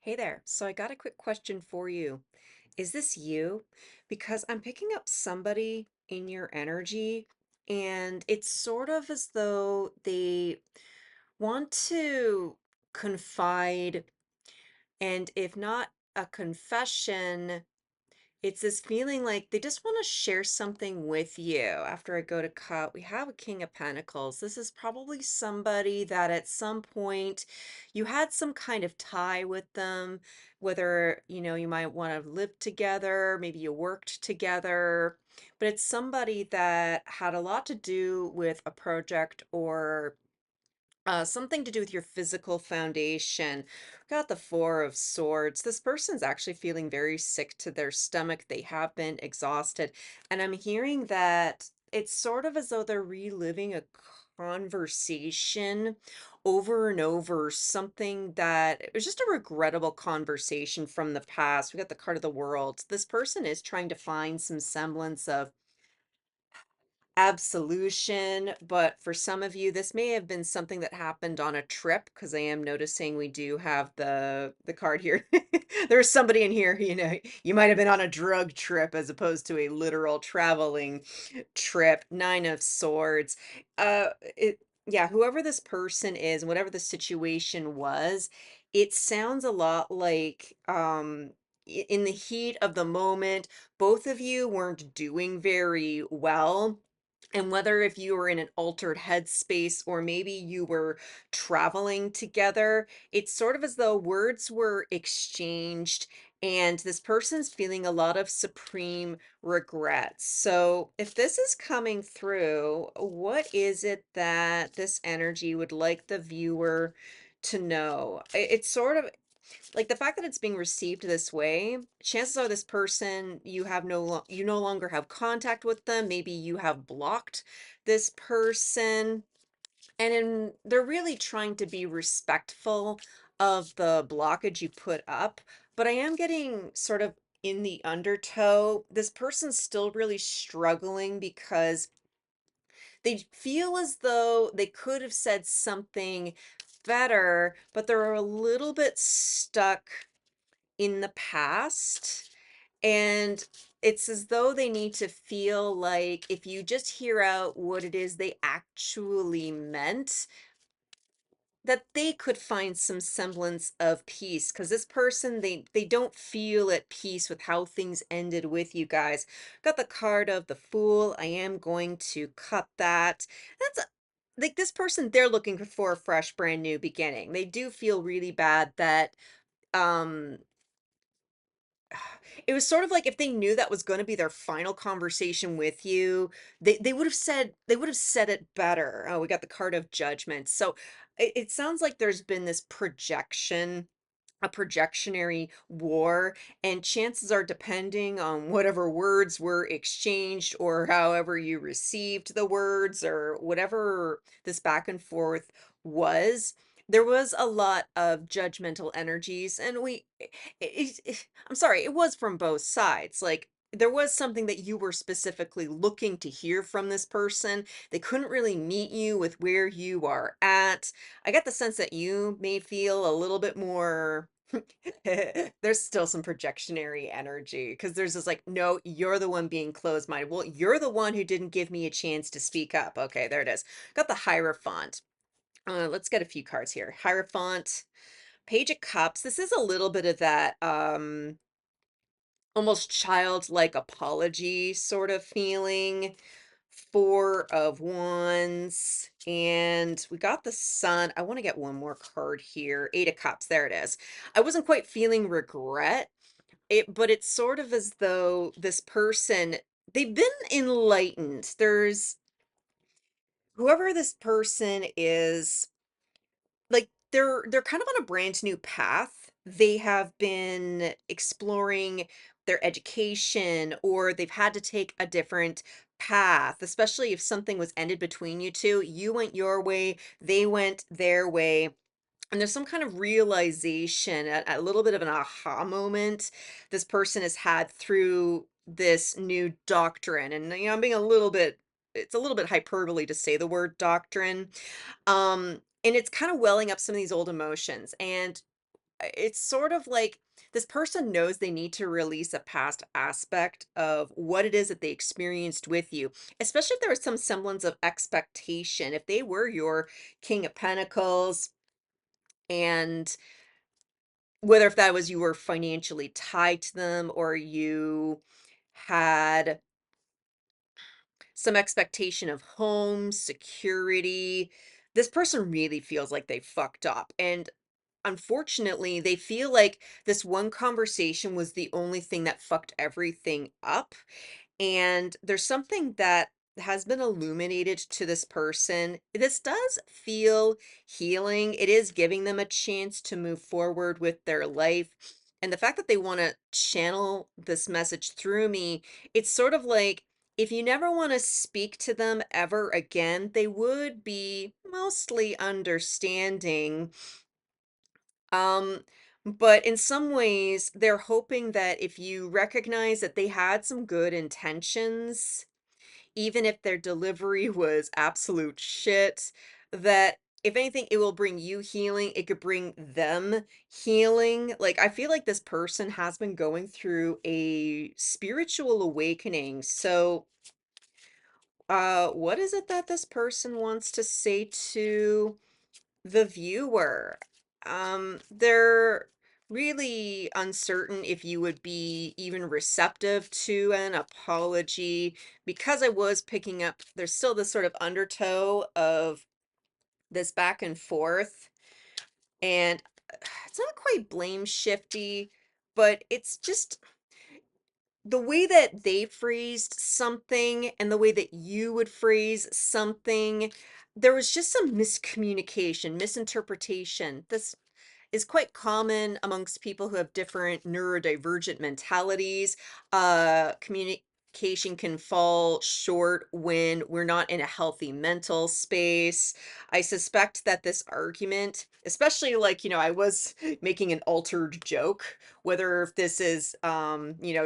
Hey there. So I got a quick question for you. Is this you? Because I'm picking up somebody in your energy, and it's sort of as though they want to confide, and if not a confession, it's this feeling like they just want to share something with you. After I go to cut, we have a King of Pentacles. This is probably somebody that at some point you had some kind of tie with them, whether, you might want to live together, maybe you worked together, but it's somebody that had a lot to do with a project or something to do with your physical foundation. Got the Four of Swords. This person's actually feeling very sick to their stomach. They have been exhausted. And I'm hearing that it's sort of as though they're reliving a conversation over and over, something that it was just a regrettable conversation from the past. We got the card of the world. This person is trying to find some semblance of absolution, but for some of you, this may have been something that happened on a trip because I am noticing we do have the card here. There's somebody in here, you might have been on a drug trip as opposed to a literal traveling trip. Nine of Swords. Yeah, whoever this person is, whatever the situation was, it sounds a lot like in the heat of the moment, both of you weren't doing very well, and whether if you were in an altered headspace or maybe you were traveling together, it's sort of as though words were exchanged and this person's feeling a lot of supreme regret. So, if this is coming through, what is it that this energy would like the viewer to know? It's sort of like the fact that it's being received this way, chances are this person you no longer have contact with them. Maybe you have blocked this person, they're really trying to be respectful of the blockage you put up. But I am getting sort of in the undertow. This person's still really struggling because they feel as though they could have said something better, but they're a little bit stuck in the past. And it's as though they need to feel like if you just hear out what it is they actually meant, that they could find some semblance of peace because this person they don't feel at peace with how things ended with you guys. Got the card of the Fool. I am going to cut that. Like this person, they're looking for a fresh brand new beginning. They do feel really bad that um it was sort of like if they knew that was gonna be their final conversation with you, they would have said it better. Oh, we got the card of Judgment. So, it sounds like there's been this projection, a projectionary war, and chances are, depending on whatever words were exchanged or however you received the words or whatever this back and forth was, there was a lot of judgmental energies, and I'm sorry, it was from both sides. Like, there was something that you were specifically looking to hear from this person. They couldn't really meet you with where you are at. I get the sense that you may feel a little bit more there's still some projectionary energy because there's this like, no, you're the one being closed minded. Well, you're the one who didn't give me a chance to speak up. Okay, there it is. Got the Hierophant. Let's get a few cards here. Hierophant, Page of Cups. This is a little bit of that almost childlike apology sort of feeling. Four of Wands, and we got the Sun. I want to get one more card here. Eight of Cups. There it is. I wasn't quite feeling regret, but it's sort of as though this person, they've been enlightened. There's whoever this person is, like they're kind of on a brand new path. They have been exploring their education or they've had to take a different path, especially if something was ended between you two. You went your way, they went their way. And there's some kind of realization, a little bit of an aha moment this person has had through this new doctrine. And I'm being a little bit, it's a little bit hyperbole to say the word doctrine, and it's kind of welling up some of these old emotions. And it's sort of like this person knows they need to release a past aspect of what it is that they experienced with you, especially if there was some semblance of expectation. If they were your King of Pentacles, and whether if that was you were financially tied to them or you had some expectation of home, security, this person really feels like they fucked up. And unfortunately, they feel like this one conversation was the only thing that fucked everything up. And there's something that has been illuminated to this person. This does feel healing. It is giving them a chance to move forward with their life. And the fact that they want to channel this message through me, it's sort of like if you never want to speak to them ever again, they would be mostly understanding. um, but in some ways, they're hoping that if you recognize that they had some good intentions, even if their delivery was absolute shit, that if anything, it will bring you healing. It could bring them healing. Like, I feel like this person has been going through a spiritual awakening. So, what is it that this person wants to say to the viewer? They're really uncertain if you would be even receptive to an apology, because I was picking up there's still this sort of undertow of this back and forth, and it's not quite blame shifty, but it's just the way that they phrased something and the way that you would phrase something, there was just some miscommunication, misinterpretation. This is quite common amongst people who have different neurodivergent mentalities. Communication can fall short when we're not in a healthy mental space. I suspect that this argument, especially like, I was making an altered joke, whether if this is,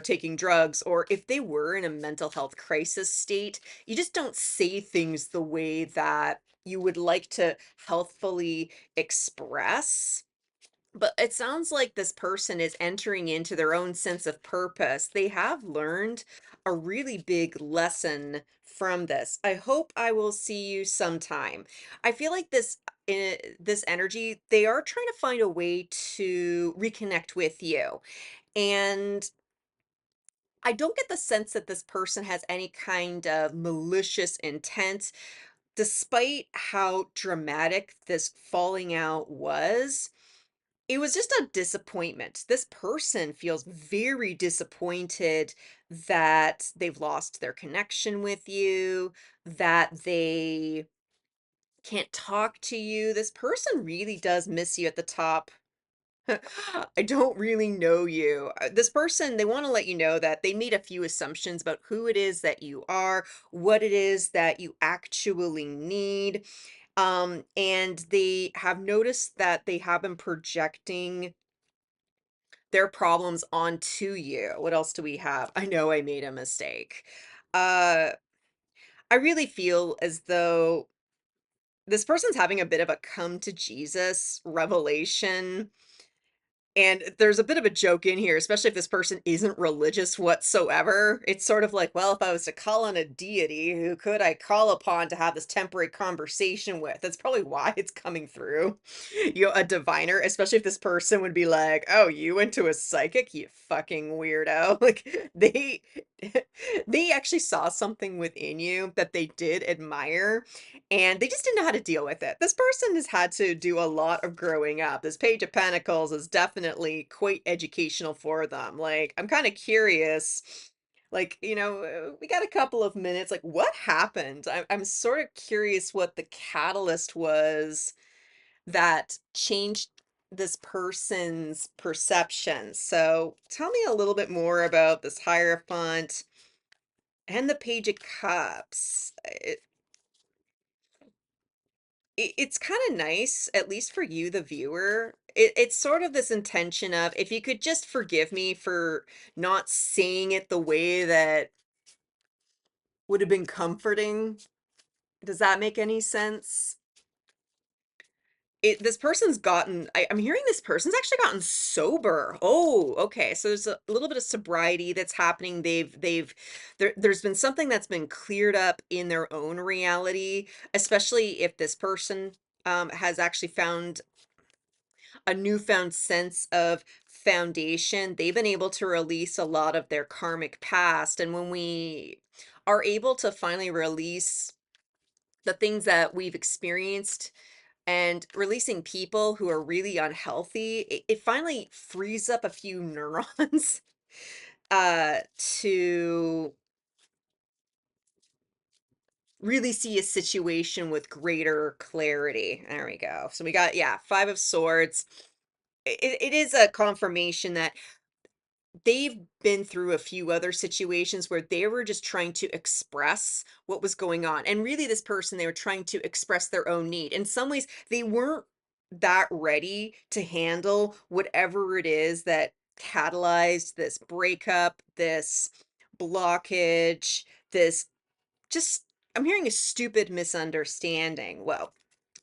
taking drugs or if they were in a mental health crisis state, you just don't say things the way that you would like to healthfully express. But it sounds like this person is entering into their own sense of purpose. They have learned a really big lesson from this. I hope I will see you sometime. I feel like this energy, they are trying to find a way to reconnect with you. And I don't get the sense that this person has any kind of malicious intent, despite how dramatic this falling out was. It was just a disappointment. This person feels very disappointed that they've lost their connection with you, that they can't talk to you. This person really does miss you at the top. I don't really know you. This person, they want to let you know that they made a few assumptions about who it is that you are, what it is that you actually need. And they have noticed that they have been projecting their problems onto you. What else do we have? I know I made a mistake. Uh, I really feel as though this person's having a bit of a come to Jesus revelation. And there's a bit of a joke in here, especially if this person isn't religious whatsoever. It's sort of like, well, if I was to call on a deity, who could I call upon to have this temporary conversation with? That's probably why it's coming through. A diviner, especially if this person would be like, oh, you went to a psychic, you fucking weirdo. Like they actually saw something within you that they did admire, and they just didn't know how to deal with it. This person has had to do a lot of growing up. This Page of Pentacles is definitely quite educational for them. Like, I'm kind of curious. Like, we got a couple of minutes. Like, what happened? I'm sort of curious what the catalyst was that changed this person's perception. So, tell me a little bit more about this Hierophant and the Page of Cups. It's kinda nice, at least for you, the viewer. It's sort of this intention of, if you could just forgive me for not saying it the way that would have been comforting. Does that make any sense? this person's gotten I'm hearing this person's actually gotten sober. Oh, okay. So there's a little bit of sobriety that's happening. There's been something that's been cleared up in their own reality, especially if this person has actually found a newfound sense of foundation. They've been able to release a lot of their karmic past. And when we are able to finally release the things that we've experienced and releasing people who are really unhealthy, it finally frees up a few neurons to really see a situation with greater clarity. There we go. So we got, yeah, Five of Swords. It is a confirmation that they've been through a few other situations where they were just trying to express what was going on. And really, this person, they were trying to express their own need. In some ways, they weren't that ready to handle whatever it is that catalyzed this breakup, this blockage, this just, I'm hearing a stupid misunderstanding. Well,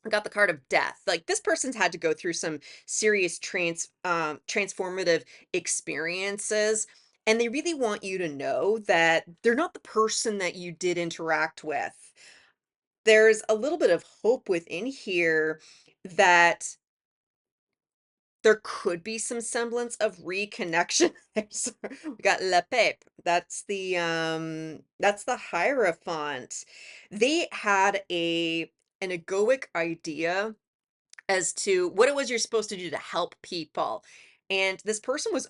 I got the card of death. Like this person's had to go through some serious transformative experiences, and they really want you to know that they're not the person that you did interact with. There's a little bit of hope within here that there could be some semblance of reconnection. So, we got Le Pape. That's the Hierophant. They had an egoic idea as to what it was you're supposed to do to help people. And this person was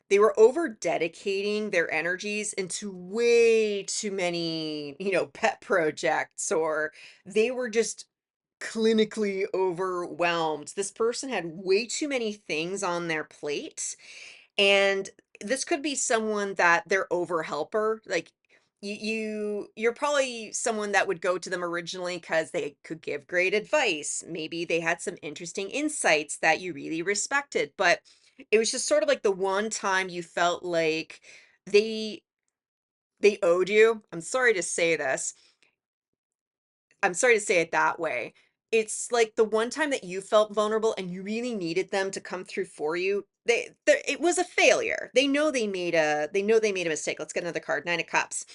they were over dedicating their energies into way too many, pet projects, or they were just clinically overwhelmed. This person had way too many things on their plate, and this could be someone that they're over helper. Like you're probably someone that would go to them originally because they could give great advice. Maybe they had some interesting insights that you really respected, but it was just sort of like the one time you felt like they they owed you. I'm sorry to say it that way. It's like the one time that you felt vulnerable and you really needed them to come through for you. It was a failure. They know they made a mistake. Let's get another card. Nine of Cups.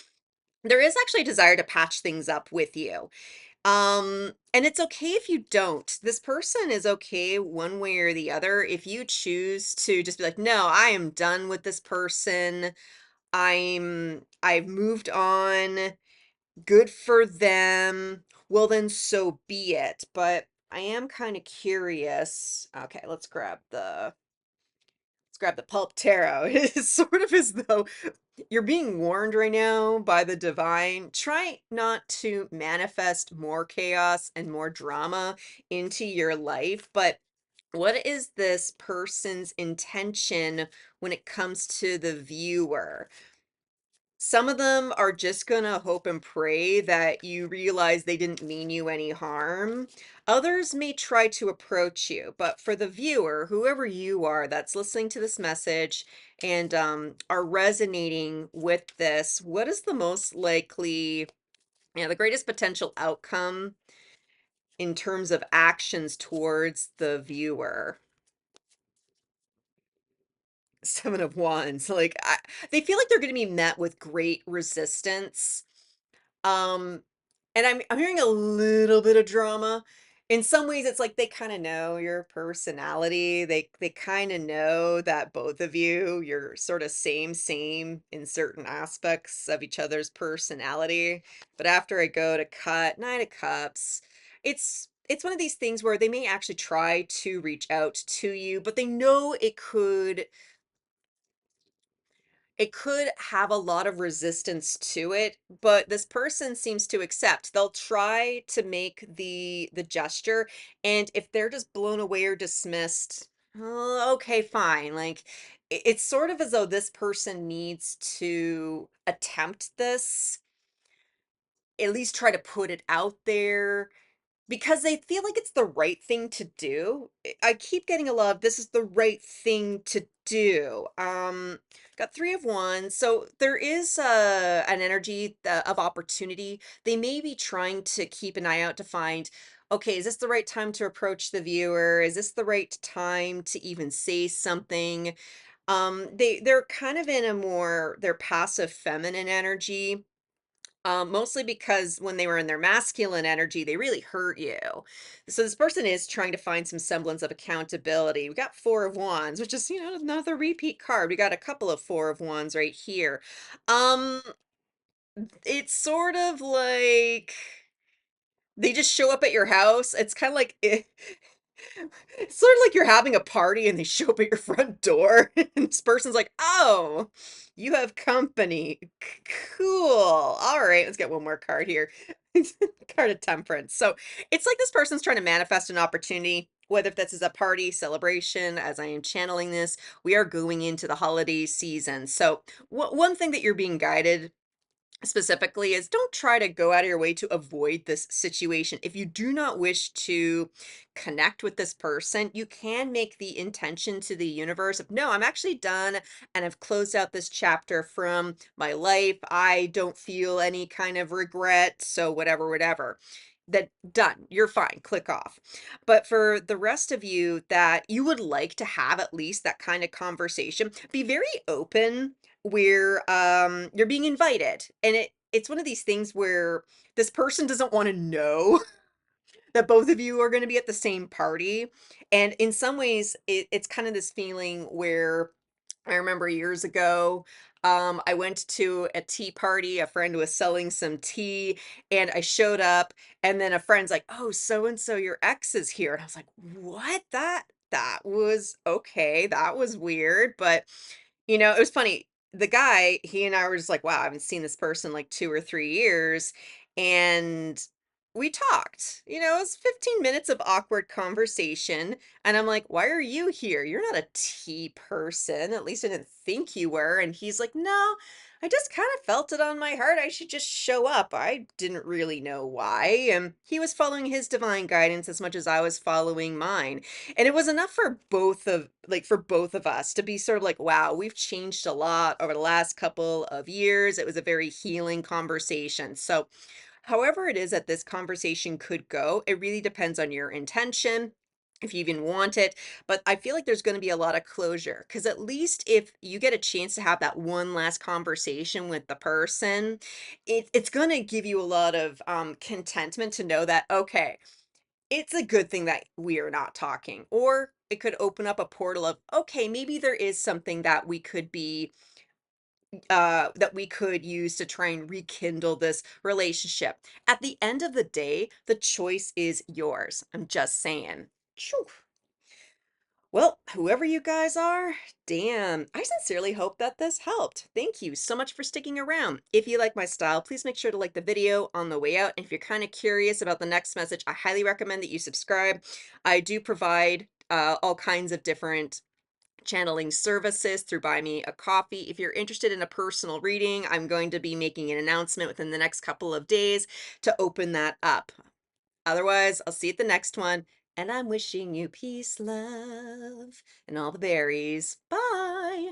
There is actually a desire to patch things up with you. And it's okay if you don't. This person is okay one way or the other. If you choose to just be like, "No, I am done with this person. I've moved on. Good for them." Well, then so be it. But I am kind of curious. Okay, let's grab the pulp tarot. It's sort of as though you're being warned right now by the divine. Try not to manifest more chaos and more drama into your life, but what is this person's intention when it comes to the viewer? Some of them are just gonna hope and pray that you realize they didn't mean you any harm. Others may try to approach you, but for the viewer, whoever you are that's listening to this message and are resonating with this, what is the most likely, the greatest potential outcome in terms of actions towards the viewer? Seven of Wands. They feel like they're going to be met with great resistance. Um, and I'm hearing a little bit of drama. In some ways, it's like they kind of know your personality. They kind of know that both of you, you're sort of same in certain aspects of each other's personality. But after I go to cut Nine of Cups, it's one of these things where they may actually try to reach out to you, but they know it could have a lot of resistance to it, but this person seems to accept. They'll try to make the gesture, and if they're just blown away or dismissed, "Oh, okay, fine." Like it's sort of as though this person needs to attempt this, at least try to put it out there, because they feel like it's the right thing to do. I keep getting a lot of this is the right thing to do. Got 3 of Wands. So there is an energy of opportunity. They may be trying to keep an eye out to find, okay, is this the right time to approach the viewer? Is this the right time to even say something? They're kind of in a more their passive feminine energy, mostly because when they were in their masculine energy, they really hurt you. So this person is trying to find some semblance of accountability. We got 4 of Wands, which is, another repeat card. We got a couple of 4 of Wands right here. Um, it's sort of like they just show up at your house. It's kind of like it's sort of like you're having a party and they show up at your front door and this person's like, "Oh, you have company. Cool. All right, let's get one more card here." Card of Temperance. So, it's like this person's trying to manifest an opportunity, whether if this is a party, celebration, as I am channeling this, we are going into the holiday season. So, one thing that you're being guided specifically is don't try to go out of your way to avoid this situation. If you do not wish to connect with this person, you can make the intention to the universe of, no, I'm actually done and I've closed out this chapter from my life. I don't feel any kind of regret. So, whatever, whatever. That done, you're fine, click off. But for the rest of you that you would like to have at least that kind of conversation, be very open where you're being invited, and it's one of these things where this person doesn't want to know that both of you are going to be at the same party. And in some ways it's kind of this feeling where I remember years ago, I went to a tea party. A friend was selling some tea, and I showed up, and then a friend's like, "Oh, so and so, your ex is here," and I was like, "What? That was okay. That was weird." But it was funny. The guy, he and I were just like, wow, I haven't seen this person like 2 or 3 years, and we talked. It was 15 minutes of awkward conversation, and I'm like, "Why are you here? You're not a tea person. At least I didn't think you were." And he's like, "No, I just kind of felt it on my heart. I should just show up. I didn't really know why." And he was following his divine guidance as much as I was following mine. And it was enough for both of us to be sort of like, wow, we've changed a lot over the last couple of years. It was a very healing conversation. So, however it is that this conversation could go, it really depends on your intention, if you even want it. But I feel like there's going to be a lot of closure, because at least if you get a chance to have that one last conversation with the person, it's going to give you a lot of contentment to know that, okay, it's a good thing that we are not talking. Or it could open up a portal of, okay, maybe there is something that we could be that we could use to try and rekindle this relationship. At the end of the day, the choice is yours. I'm just saying. Phew. Well, whoever you guys are, damn, I sincerely hope that this helped. Thank you so much for sticking around. If you like my style, please make sure to like the video on the way out. And if you're kind of curious about the next message, I highly recommend that you subscribe. I do provide all kinds of different channeling services through Buy Me a Coffee. If you're interested in a personal reading, I'm going to be making an announcement within the next couple of days to open that up. Otherwise, I'll see you at the next one. And I'm wishing you peace, love, and all the berries. Bye.